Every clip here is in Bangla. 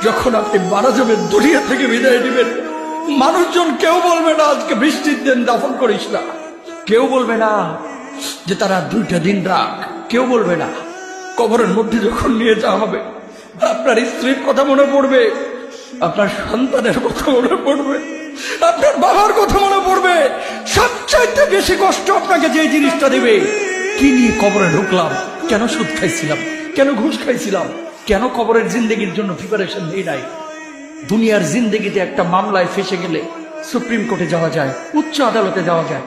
যখন আপনি মারা যাবেন, দুনিয়া থেকে বিদায় নেবেন, মানুষজন কেউ বলবে না আজকে বৃষ্টির দিন দাফন করিস না, কেউ বলবে না যে তারা 2টা দিন রাখ, কেউ বলবে না। কবরের মধ্যে যখন নিয়ে যাওয়া হবে, আপনার স্ত্রীর কথা মনে পড়বে, আপনার সন্তানের কথা মনে পড়বে, আপনার বাবার কথা মনে পড়বে। সবচাইতে বেশি কষ্ট আপনাকে যে জিনিসটা দেবে, কি নিয়ে কবরে ঢুকলাম, কেন সুদ খাইছিলাম, কেন ঘুষ খাইছিলাম, কেন কবরের জিন্দেগির জন্য প্রিপারেশন নেই নাই। দুনিয়ার জিন্দেগিতে একটা মামলায় ফেসে গেলে সুপ্রিম কোর্টে যাওয়া যায়, উচ্চ আদালতে যাওয়া যায়।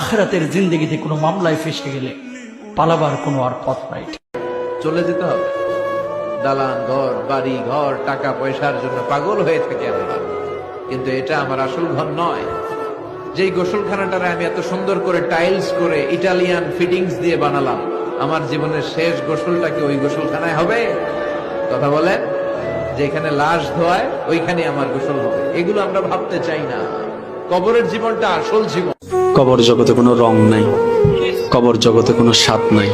আখিরাতের জিন্দেগিতে কোনো মামলায় ফেসে গেলে পালাবার কোনো আর পথ নাই। চলে যেতে হবে। দালান ঘর, বাড়ি ঘর, টাকা পয়সার জন্য পাগল হয়ে থাকে আমরা, কিন্তু এটা আমার আসল ঘর নয়। যেই গোসলখানাটারে আমি এত সুন্দর করে টাইলস করে ইটালিয়ান ফিটিংস দিয়ে বানালাম, আমার জীবনের শেষ গোসলটা কি ওই গোসলখানায় হবে? কথা বলেন, যেখানে লাশ ধোয়ায় ওইখানে আমার গোসল হবে। এগুলো আমরা ভাবতে চাই না। কবরের জীবনটা আসল জীবন। কবর জগতে কোনো রং নাই, কবর জগতে কোনো স্বাদ নাই,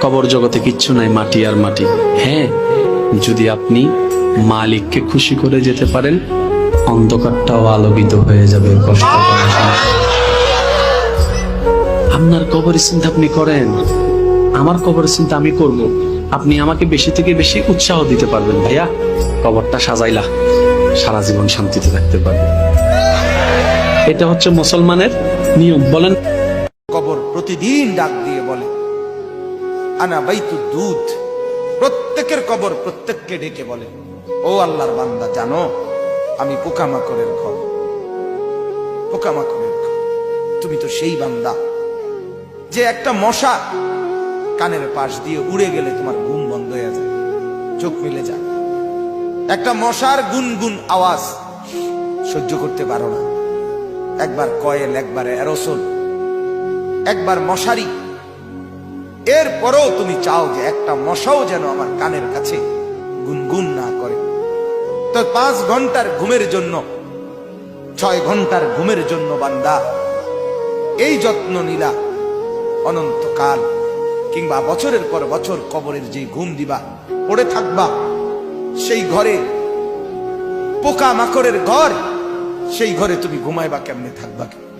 কবর জগতে কিচ্ছু নাই, মাটি আর মাটি। হ্যাঁ, যদি আপনি মালিককে খুশি করে যেতে পারেন, অন্ধকারটাও আলোকিত হয়ে যাবে। কষ্ট করার সময় আপনার কবরের চিন্তা আপনি করেন, আমার কবরের চিন্তা আমি করব। আপনি আমাকে বেশি থেকে বেশি উৎসাহ দিতে পারবেন, ভাইয়া কবরটা সাজাইলা, সারা জীবন শান্তিতে থাকতে পারবেন। এটা হচ্ছে মুসলমানের নিয়ম। বলেন, কবর প্রতিদিন ডাক দিয়ে বলে আনা বাইতুদ দুধ। প্রত্যেকের কবর প্রত্যেককে ডেকে বলে, ও আল্লাহর বান্দা, জানো আমি পোকামাকড়ের ঘর, পোকামাকড়ের ঘর। তুমি তো সেই বান্দা যে একটা মশা কানের পাশ দিয়ে উড়ে গেলে তোমার ঘুম বন্ধ হয়ে যায়, চোখ মিলে যায়। একটা মশার গুনগুন আওয়াজ সহ্য করতে পারো না। একবার কয়েল, একবার অ্যারোসোল, একবার মশারি, এরপরেও তুমি চাও যে একটা মশাও যেন আমার কানের কাছে গুনগুন না করে। তো 5 ঘন্টার ঘুমের জন্য, 6 ঘন্টার ঘুমের জন্য বান্দা এই যত্ন নিলা, অনন্তকাল কিংবা বছরের পর বছর কবরের যে ঘুম দিবা, পড়ে থাকবা সেই ঘরে, পোকা মাকড়ের ঘর, সেই ঘরে তুমি ঘুমাইবা কেমনে, থাকবা কেমনে?